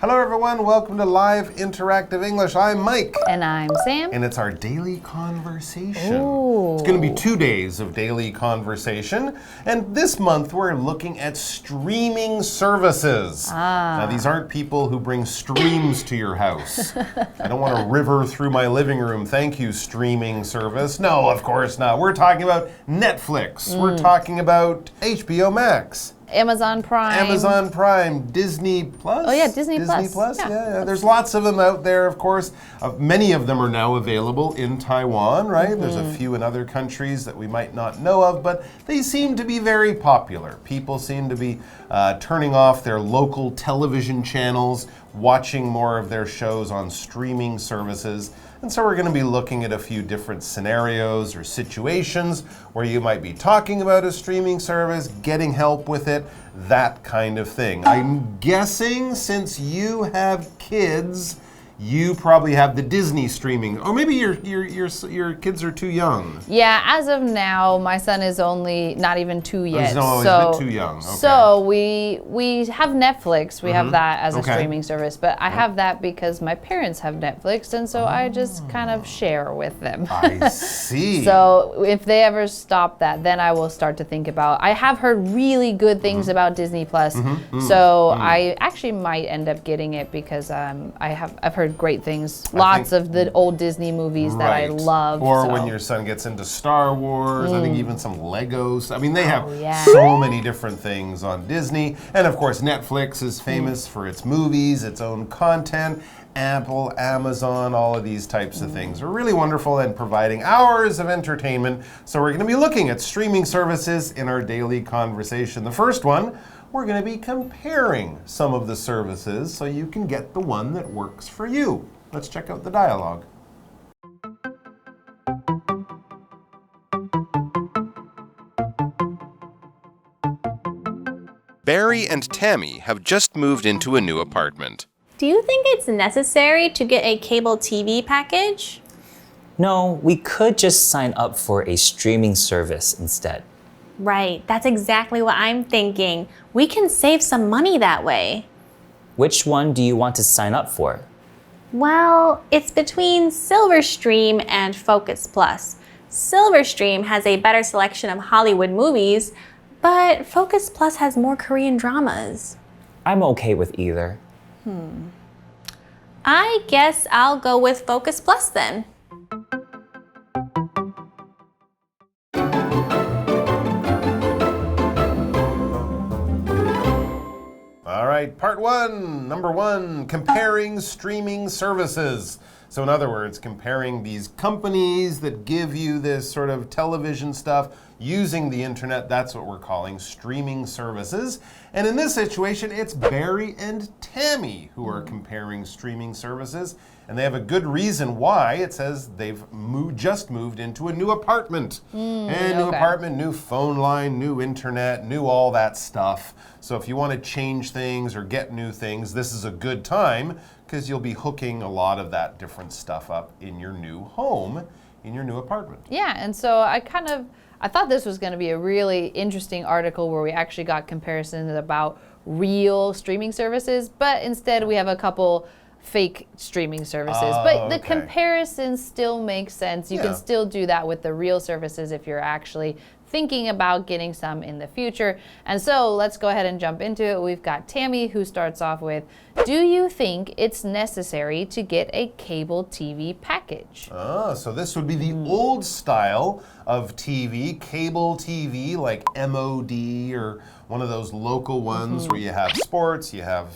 Hello everyone, welcome to Live Interactive English. I'm Mike. And I'm Sam. And it's our daily conversation. Ooh. It's going to be 2 days of daily conversation. And this month we're looking at streaming services. Now these aren't people who bring streams to your house. I don't want a river through my living room. Thank you, streaming service. No, of course not. We're talking about Netflix. We're talking about HBO Max. Amazon Prime. Disney Plus. Oh yeah, Disney Plus. Yeah. There's lots of them out there, of course. Many of them are now available in Taiwan, right? There's a few in other countries that we might not know of, but they seem to be very popular. People seem to be turning off their local television channels, watching more of their shows on streaming services. And so we're going to be looking at a few different scenarios or situations where you might be talking about a streaming service, getting help with it, that kind of thing. I'm guessing since you have kids, you probably have the Disney streaming. Or maybe your kids are too young. Yeah, as of now, my son is only not even 2 yet. No, he's a bit too young. Okay. So we have Netflix. We have that as a streaming service. But I have that because my parents have Netflix, and so I just kind of share with them. I see. So if they ever stop that, then I will start to think about. I have heard really good things about Disney Plus. So I actually might end up getting it because I've heard great things. Lots of the old Disney movies that I love. Or when your son gets into Star Wars, I think even some Legos. I mean, they have so many different things on Disney. And of course, Netflix is famous for its movies, its own content. Apple, Amazon, all of these types of things are really wonderful and providing hours of entertainment. So we're going to be looking at streaming services in our daily conversation. The first one, we're going to be comparing some of the services so you can get the one that works for you. Let's check out the dialogue. Barry and Tammy have just moved into a new apartment. Do you think it's necessary to get a cable TV package? No, we could just sign up for a streaming service instead. Right, that's exactly what I'm thinking. We can save some money that way. Which one do you want to sign up for? Well, it's between Silverstream and Focus Plus. Silverstream has a better selection of Hollywood movies, but Focus Plus has more Korean dramas. I'm okay with either. I guess I'll go with Focus Plus then. All right, part one, number one, comparing streaming services. So in other words, comparing these companies that give you this sort of television stuff using the internet, that's what we're calling streaming services. And in this situation, it's Barry and Tammy who are comparing streaming services. And they have a good reason why. It says they've just moved into a new apartment. New apartment, new phone line, new internet, new all that stuff. So if you want to change things or get new things, this is a good time because you'll be hooking a lot of that different stuff up in your new home, in your new apartment. Yeah, and so I thought this was going to be a really interesting article where we actually got comparisons about real streaming services, but instead we have a couple fake streaming services. But the comparison still makes sense. You can still do that with the real services if you're actually thinking about getting some in the future. And so let's go ahead and jump into it. We've got Tammy who starts off with, do you think it's necessary to get a cable TV package? So this would be the old style of TV, cable TV, like MOD or one of those local ones where you have sports, you have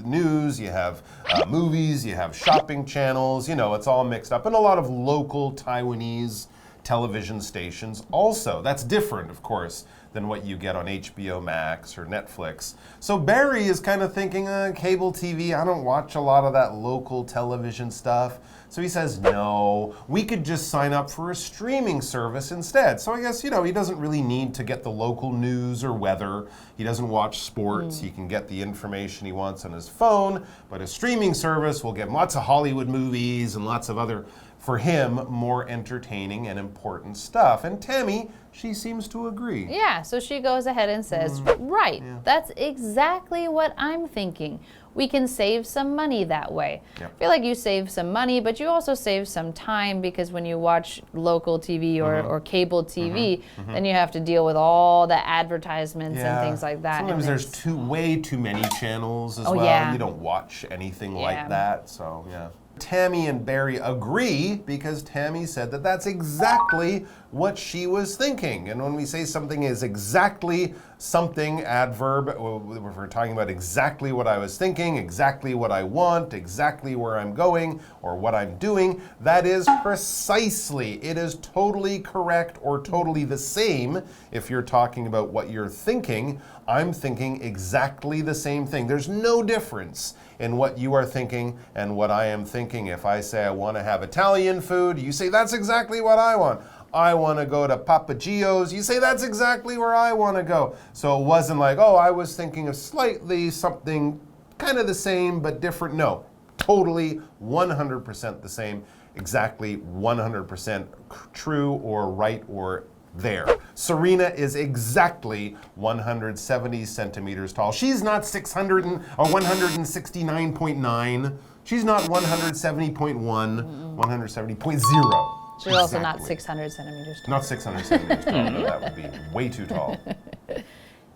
news, you have movies, you have shopping channels, you know, it's all mixed up. And a lot of local Taiwanese television stations also. That's different, of course, than what you get on HBO Max or Netflix. So Barry is kind of thinking, cable TV, I don't watch a lot of that local television stuff. So he says, no, we could just sign up for a streaming service instead. So I guess, you know, he doesn't really need to get the local news or weather. He doesn't watch sports. He can get the information he wants on his phone. But a streaming service will get lots of Hollywood movies and lots of other for him, more entertaining and important stuff. And Tammy, she seems to agree. Yeah, so she goes ahead and says, right, that's exactly what I'm thinking. We can save some money that way. Yep. I feel like you save some money, but you also save some time because when you watch local TV or cable TV, then you have to deal with all the advertisements and things like that. Sometimes there's way too many channels as well. Yeah. You don't watch anything like that, so yeah. Tammy and Barry agree because Tammy said that that's exactly what she was thinking. And when we say something is exactly something, adverb, if we're talking about exactly what I was thinking, exactly what I want, exactly where I'm going, or what I'm doing, that is precisely. It is totally correct or totally the same if you're talking about what you're thinking. I'm thinking exactly the same thing. There's no difference in what you are thinking and what I am thinking. If I say I want to have Italian food, you say that's exactly what I want. I want to go to Papa Gio's. You say that's exactly where I want to go. So it wasn't like, oh, I was thinking of slightly something kind of the same but different. No, totally 100% the same, exactly 100% true or right or there. Serena is exactly 170 centimeters tall. She's not 169.9. She's not 170.1, 170.0. She's also not 600 centimeters tall. Not 600 centimeters tall. No, that would be way too tall.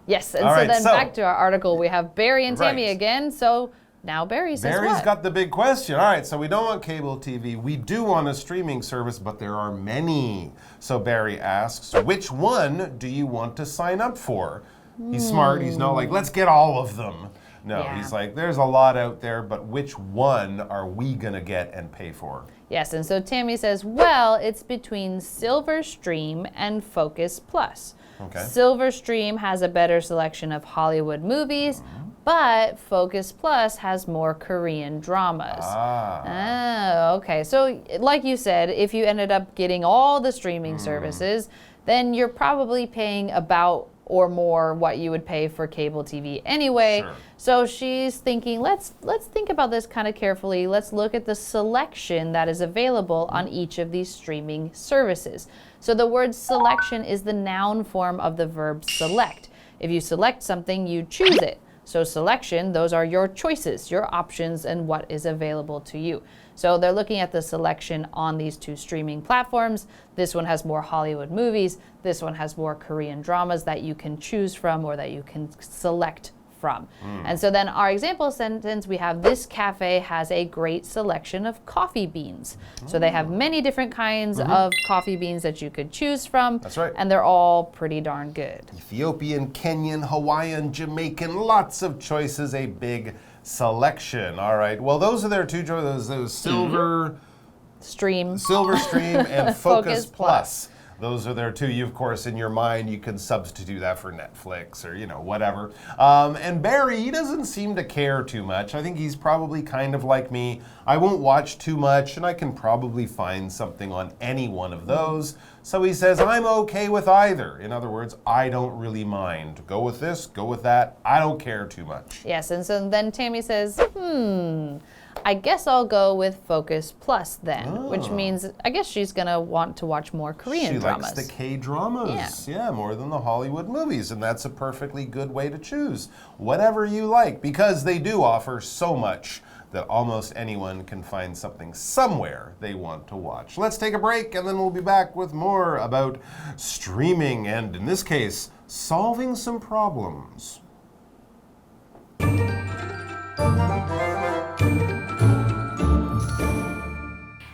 Yes, and All so right, then back to our article, we have Barry and Tammy Right. again. So now Barry says Barry's what? got the big question. All right, so we don't want cable TV. We do want a streaming service, but there are many. So Barry asks, which one do you want to sign up for? He's smart. He's not like, let's get all of them. No, he's like, there's a lot out there, but which one are we going to get and pay for? Yes, and so Tammy says, well, it's between Silverstream and Focus Plus. Okay. Silverstream has a better selection of Hollywood movies, but Focus Plus has more Korean dramas. Oh, okay. So like you said, if you ended up getting all the streaming services, then you're probably paying about or more what you would pay for cable TV anyway. Sure. So she's thinking, let's think about this kind of carefully. Let's look at the selection that is available on each of these streaming services. So the word selection is the noun form of the verb select. If you select something, you choose it. So selection, those are your choices, your options, and what is available to you. So they're looking at the selection on these two streaming platforms. This one has more Hollywood movies. This one has more Korean dramas that you can choose from or that you can select from. And so then our example sentence, we have this cafe has a great selection of coffee beans. So they have many different kinds of coffee beans that you could choose from. That's right. And they're all pretty darn good. Ethiopian, Kenyan, Hawaiian, Jamaican, lots of choices, a big selection. All right. Well, those are their two choices. Those Silverstream and Focus Plus. Those are there too. You, of course, in your mind, you can substitute that for Netflix or, whatever. And Barry, he doesn't seem to care too much. I think he's probably kind of like me. I won't watch too much, and I can probably find something on any one of those. So he says, I'm okay with either. In other words, I don't really mind. Go with this, go with that. I don't care too much. Yes, and so then Tammy says, I guess I'll go with Focus Plus then, which means I guess she's going to want to watch more Korean dramas. She likes the K-dramas, more than the Hollywood movies, and that's a perfectly good way to choose. Whatever you like, because they do offer so much that almost anyone can find something somewhere they want to watch. Let's take a break, and then we'll be back with more about streaming and, in this case, solving some problems.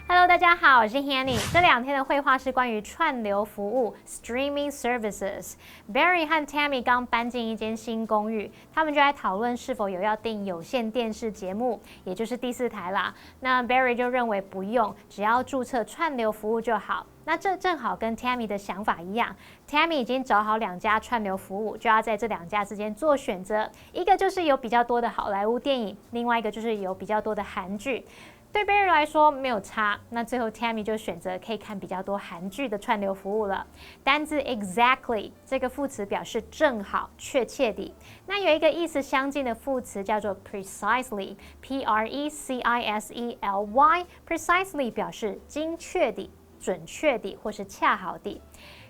Hello， 大家好，我是 Hanny。这2天的绘画是关于串流服务 （streaming services）。Barry 和 Tammy 刚搬进一间新公寓，他们就在讨论是否有要订有线电视节目，也就是第4台啦。那 Barry 就认为不用，只要注册串流服务就好。那这正好跟 Tammy 的想法一样 ，Tammy 已经找好2家串流服务，就要在这2家之间做选择。一个就是有比较多的好莱坞电影，另外一个就是有比较多的韩剧。对 Barry 来说没有差，那最后 Tammy 就选择可以看比较多韩剧的串流服务了。单字 exactly 这个副词表示正好、确切地。那有一个意思相近的副词叫做 precisely， precisely，precisely 表示精确地、准确地或是恰好地。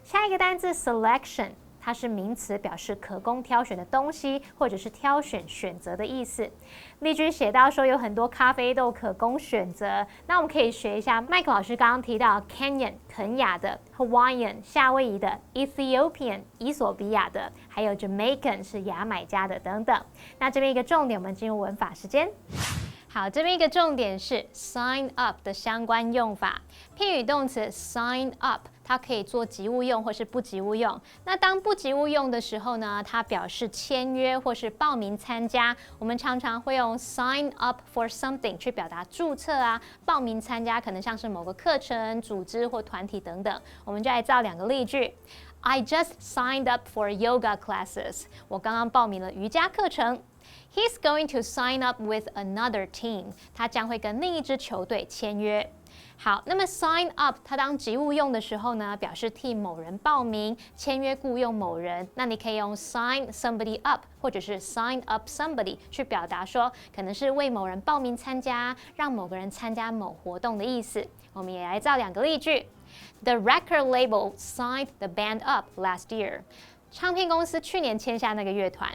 下一个单字 selection。它是名词，表示可供挑选的东西，或者是挑选、选择的意思。例句写到说有很多咖啡豆可供选择，那我们可以学一下麦克老师刚刚提到 Kenyan 肯亚的 Hawaiian 夏威夷的 Ethiopian 伊索比亚的，还有 Jamaican 是牙买加的等等。那这边一个重点，我们进入文法时间。好，这边一个重点是 sign up 的相关用法。片语动词 sign up， 它可以做及物用或是不及物用。那当不及物用的时候呢，它表示签约或是报名参加。我们常常会用 sign up for something 去表达注册啊、报名参加，可能像是某个课程、组织或团体等等。我们就来造两个例句。I just signed up for yoga classes。我刚刚报名了瑜伽课程。He's going to sign up with another team。他将会跟另一支球队签约。好，那么 sign up 它当及物用的时候呢，表示替某人报名、签约雇用某人。那你可以用 sign somebody up 或者是 sign up somebody 去表达说，可能是为某人报名参加，让某个人参加某活动的意思。我们也来造两个例句。The record label signed the band up last year。唱片公司去年签下那个乐团。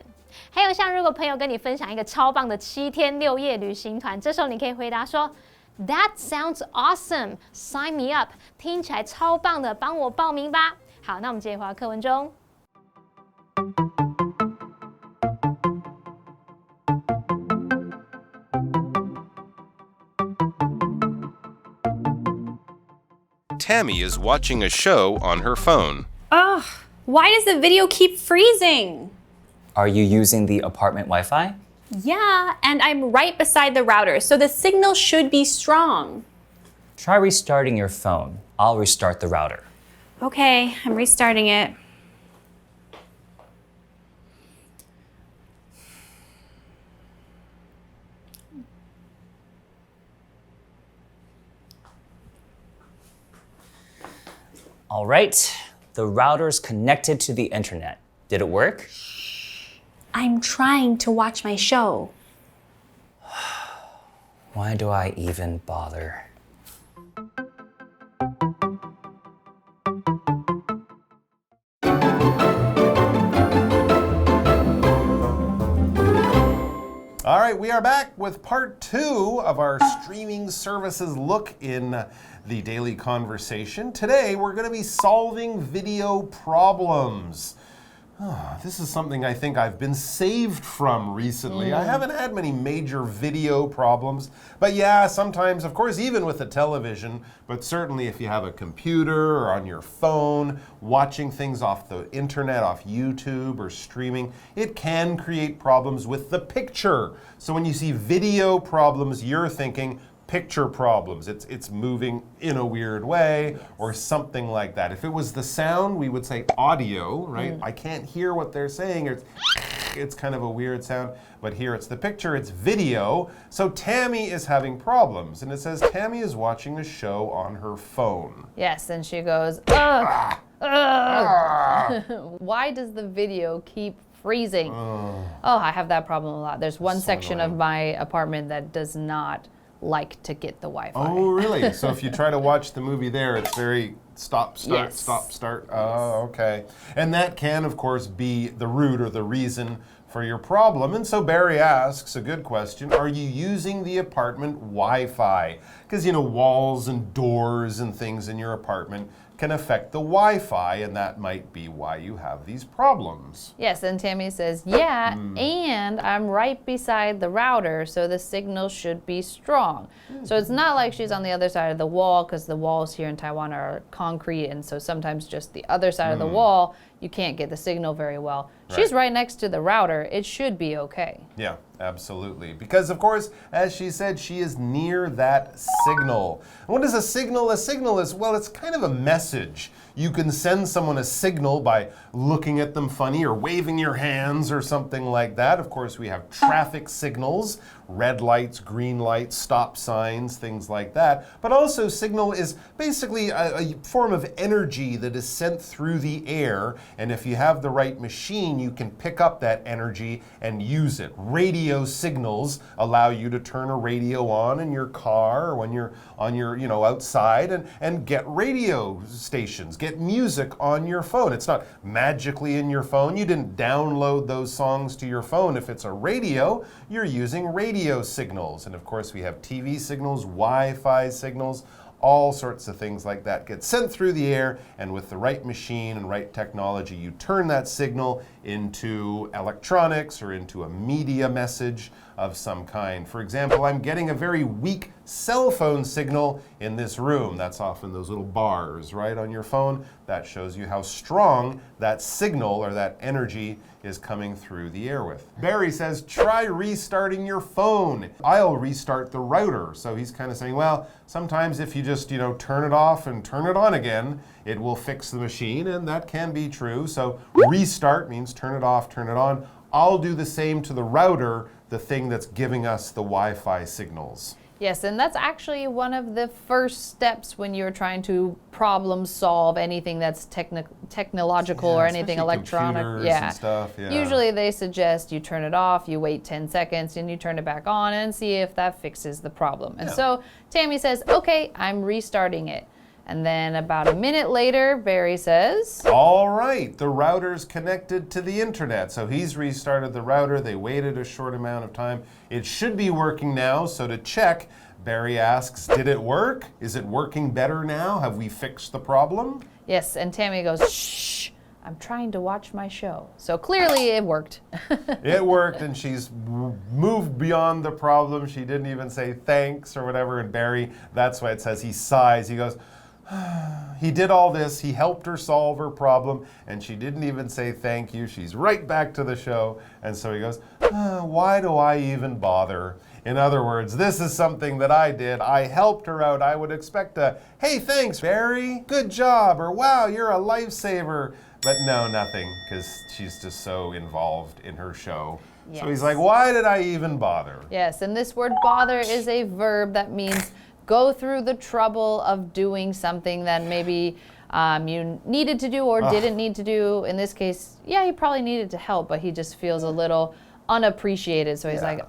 还有像如果朋友跟你分享一个超棒的7天6夜旅行团，这时候你可以回答说 That sounds awesome, sign me up。 听起来超棒的，帮我报名吧。好，那我们接着回到课文中。Tammy is watching a show on her phone. Ugh, why does the video keep freezing? Are you using the apartment Wi-Fi? Yeah, and I'm right beside the router, so the signal should be strong. Try restarting your phone. I'll restart the router. Okay, I'm restarting it. All right, the router's connected to the internet. Did it work? I'm trying to watch my show. Why do I even bother? All right, we are back with part 2 of our streaming services look in the daily conversation. Today, we're going to be solving video problems. This is something I think I've been saved from recently. I haven't had many major video problems. But yeah, sometimes, of course, even with a television, but certainly if you have a computer or on your phone, watching things off the internet, off YouTube or streaming, it can create problems with the picture. So when you see video problems, you're thinking, picture problems. It's moving in a weird way or something like that. If it was the sound, we would say audio, right? I can't hear what they're saying. It's kind of a weird sound. But here it's the picture, it's video. So Tammy is having problems. And it says Tammy is watching a show on her phone. Yes, and she goes, ugh, ugh. Why does the video keep freezing? Oh, I have that problem a lot. There's one section of my apartment that does not like to get the Wi-Fi. Oh, really? So if you try to watch the movie there, it's very stop, start, Yes. stop, start. Oh, okay. And that can, of course, be the root or the reason for your problem. And so Barry asks a good question. Are you using the apartment Wi-Fi? Because, you know, walls and doors and things in your apartment can affect the Wi-Fi, and that might be why you have these problems. Yes, and Tammy says, yeah, and I'm right beside the router, so the signal should be strong. So it's not like she's on the other side of the wall, because the walls here in Taiwan are concrete, and so sometimes just the other side of the wall, you can't get the signal very well. She's right next to the router. It should be okay. Yeah, absolutely. Because, of course, as she said, she is near that signal. And what is a signal? A signal is, well, it's kind of a message. You can send someone a signal by looking at them funny or waving your hands or something like that. Of course, we have traffic signals, red lights, green lights, stop signs, things like that. But also, signal is basically a form of energy that is sent through the air. And if you have the right machine, you can pick up that energy and use it. Radio signals allow you to turn a radio on in your car or when you're on your, outside and get radio stations, get music on your phone. It's not magically in your phone. You didn't download those songs to your phone. If it's a radio, you're using radio signals. And of course, we have TV signals, Wi-Fi signals, all sorts of things like that get sent through the air, and with the right machine and right technology, you turn that signal into electronics or into a media message of some kind. For example, I'm getting a very weak cell phone signal in this room. That's often those little bars, right, on your phone. That shows you how strong that signal or that energy is coming through the air with. Barry says, try restarting your phone. I'll restart the router. So he's kind of saying, well, sometimes if you just, turn it off and turn it on again, it will fix the machine, and that can be true. So restart means turn it off, turn it on. I'll do the same to the router, the thing that's giving us the Wi-Fi signals. Yes, and that's actually one of the first steps when you're trying to problem solve anything that's technological or anything electronic. And stuff. Yeah. Usually they suggest you turn it off, you wait 10 seconds, and you turn it back on and see if that fixes the problem. And so Tammy says, okay, I'm restarting it. And then about a minute later, Barry says, all right, the router's connected to the internet. So he's restarted the router. They waited a short amount of time. It should be working now. So to check, Barry asks, did it work? Is it working better now? Have we fixed the problem? Yes, and Tammy goes, shh, I'm trying to watch my show. So clearly it worked. It worked, and she's moved beyond the problem. She didn't even say thanks or whatever. And Barry, that's why it says he sighs. He goes, he did all this, he helped her solve her problem, and she didn't even say thank you. She's right back to the show. And so he goes, why do I even bother? In other words, this is something that I did. I helped her out. I would expect a, hey, thanks, Barry, good job, or wow, you're a lifesaver. But no, nothing, because she's just so involved in her show. Yes. So he's like, why did I even bother? Yes, and this word bother is a verb that means go through the trouble of doing something that maybe you needed to do or didn't need to do. In this case, yeah, he probably needed to help, but he just feels a little unappreciated. So he's like,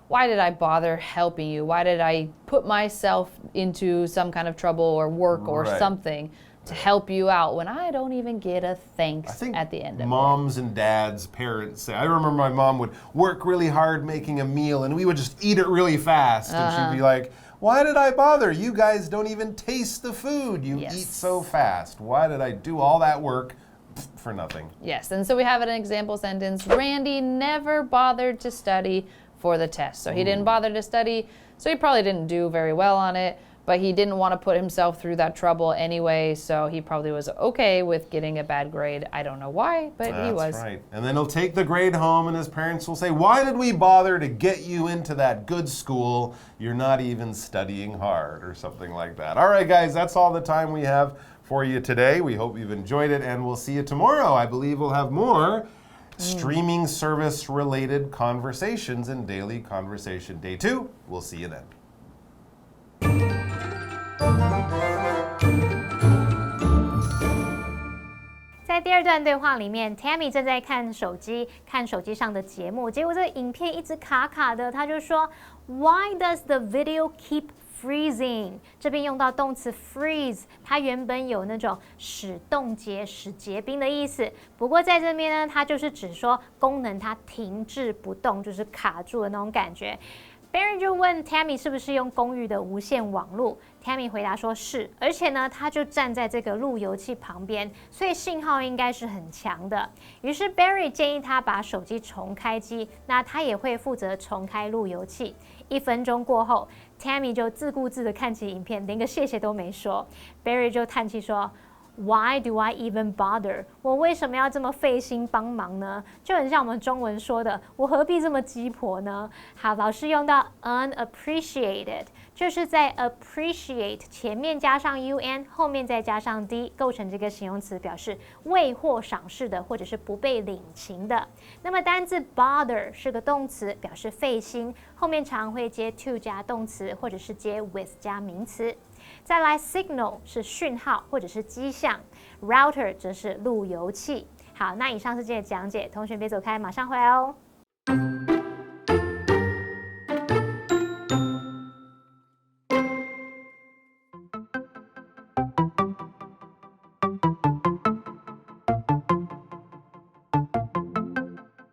why did I bother helping you? Why did I put myself into some kind of trouble or work or something to help you out when I don't even get a thanks at the end of it? Moms and dads, parents say, I remember my mom would work really hard making a meal and we would just eat it really fast. And she'd be like, why did I bother? You guys don't even taste the food. You eat so fast. Why did I do all that work for nothing? Yes, and so we have an example sentence. Randy never bothered to study for the test. So he didn't bother to study, so he probably didn't do very well on it, but he didn't want to put himself through that trouble anyway, so he probably was okay with getting a bad grade. I don't know why, but he was. That's right. And then he'll take the grade home and his parents will say, why did we bother to get you into that good school? You're not even studying hard, or something like that. All right, guys, that's all the time we have for you today. We hope you've enjoyed it, and we'll see you tomorrow. I believe we'll have more streaming service related conversations in Daily Conversation Day 2. We'll see you then. 在第二段对话里面 ，Tammy 正在看手机上的节目，结果这个影片一直卡卡的，他就说 ，Why does the video keep freezing？ 这边用到动词 freeze， 它原本有那种使冻结、使结冰的意思，不过在这边呢，它就是指说功能它停滞不动，就是卡住的那种感觉。Barry 就问 Tammy 是不是用公寓的无线网路 ，Tammy 回答说是，而且呢，他就站在这个路由器旁边，所以信号应该是很强的。于是 Barry 建议他把手机重开机，那他也会负责重开路由器。1分钟过后 ，Tammy 就自顾自的看起影片，连个谢谢都没说。Barry 就叹气说。Why do I even bother？ 我为什么要这么费心帮忙呢？就很像我们中文说的，我何必这么鸡婆呢？好，老师用到 unappreciated，就是在 appreciate 前面加上 un， 后面再加上 d， 构成这个形容词，表示未获赏识的或者是不被领情的。那么单字 bother 是个动词，表示费心，后面常会接 to 加动词，或者是接 with 加名词。再来 signal 是讯号或者是迹象 ，router 则是路由器。好，那以上是今天的讲解，同学别走开，马上回来哦。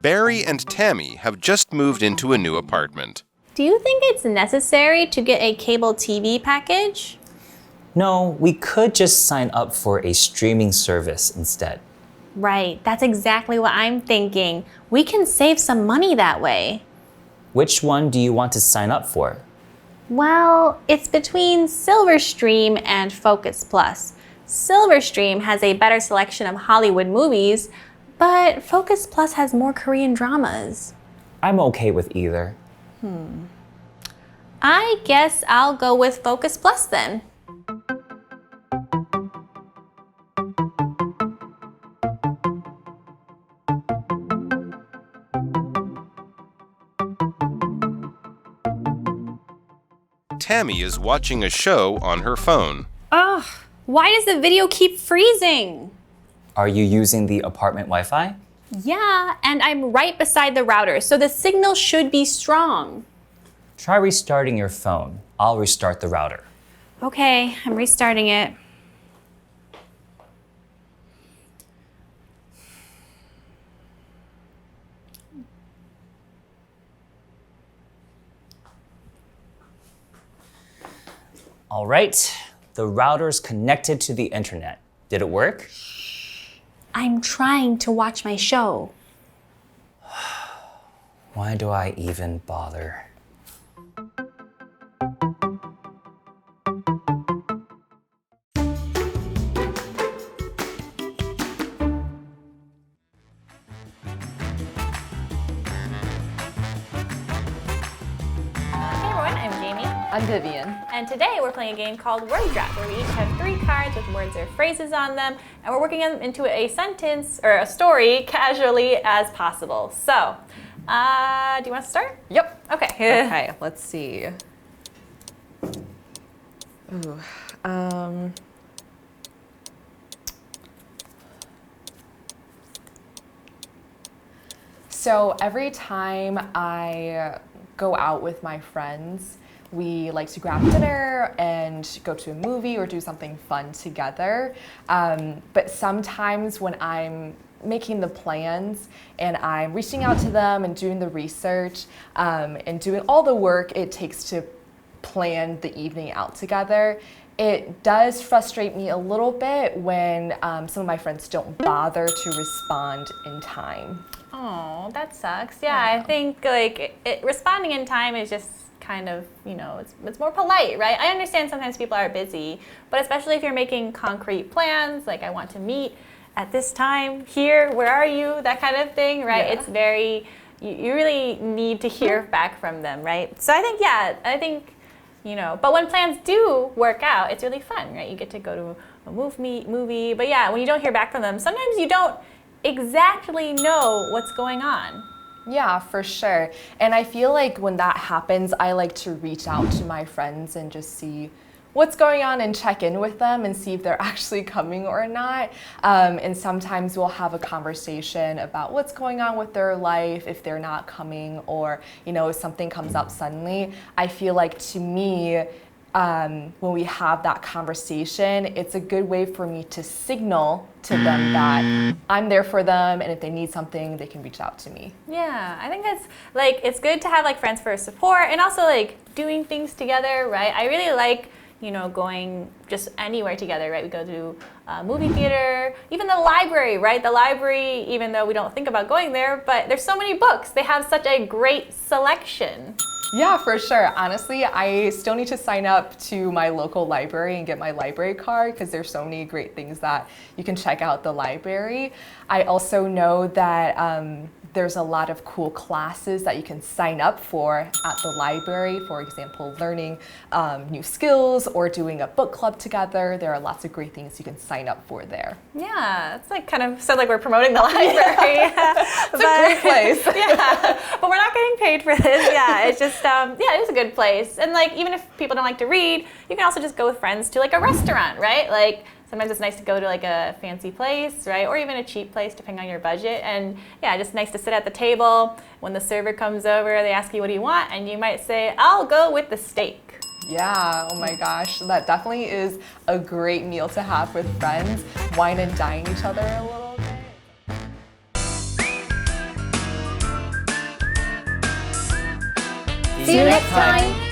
Barry and Tammy have just moved into a new apartment. Do you think it's necessary to get a cable TV package? No, we could just sign up for a streaming service instead. Right, that's exactly what I'm thinking. We can save some money that way. Which one do you want to sign up for? Well, it's between Silverstream and Focus Plus. Silverstream has a better selection of Hollywood movies, but Focus Plus has more Korean dramas. I'm okay with either. I guess I'll go with Focus Plus then. Tammy is watching a show on her phone. Ugh, why does the video keep freezing? Are you using the apartment Wi-Fi? Yeah, and I'm right beside the router, so the signal should be strong. Try restarting your phone. I'll restart the router. Okay, I'm restarting it. All right, the router's connected to the internet. Did it work? I'm trying to watch my show. Why do I even bother? Hey everyone, I'm Jamie. I'm Vivian. And today we're playing a game called Word Drop, where we each have 3 cards with words or phrases on them, and we're working them into a sentence or a story casually as possible. So, do you want to start? Yep. Okay. Okay, let's see. Ooh, So every time I go out with my friends, we like to grab dinner and go to a movie or do something fun together. But sometimes when I'm making the plans and I'm reaching out to them and doing the research and doing all the work it takes to plan the evening out together, it does frustrate me a little bit when some of my friends don't bother to respond in time. Oh, that sucks. Yeah, I think like responding in time is just kind of, you know, it's more polite, right? I understand sometimes people are busy, but especially if you're making concrete plans, like I want to meet at this time here, where are you? That kind of thing, right? Yeah. It's very, you really need to hear back from them, right? So I think, you know, but when plans do work out, it's really fun, right? You get to go to a movie, but yeah, when you don't hear back from them, sometimes you don't exactly know what's going on. Yeah, for sure. And I feel like when that happens, I like to reach out to my friends and just see what's going on and check in with them and see if they're actually coming or not. And sometimes we'll have a conversation about what's going on with their life if they're not coming, or, you know, if something comes up suddenly. I feel like, to me, when we have that conversation, it's a good way for me to signal to them that I'm there for them, and if they need something, they can reach out to me. Yeah, I think that's like, it's good to have like friends for support and also like doing things together, right? I really like, you know, going just anywhere together, right? We go to a movie theater, even the library, right? The library, even though we don't think about going there, but there's so many books. They have such a great selection. Yeah, for sure. Honestly, I still need to sign up to my local library and get my library card because there's so many great things that you can check out the library. I also know that there's a lot of cool classes that you can sign up for at the library. For example, learning new skills or doing a book club together. There are lots of great things you can sign up for there. Yeah, it's like kind of sounds like we're promoting the library. It's a great place. Yeah, but we're not getting paid for this. Yeah, it's just yeah, it is a good place. And like even if people don't like to read, you can also just go with friends to like a restaurant, right? Like sometimes it's nice to go to like a fancy place, right? Or even a cheap place depending on your budget. And yeah, just nice to sit at the table. When the server comes over, they ask you what do you want, and you might say, "I'll go with the steak." Yeah, oh my gosh, that definitely is a great meal to have with friends, wine and dine each other a little bit. See you next time.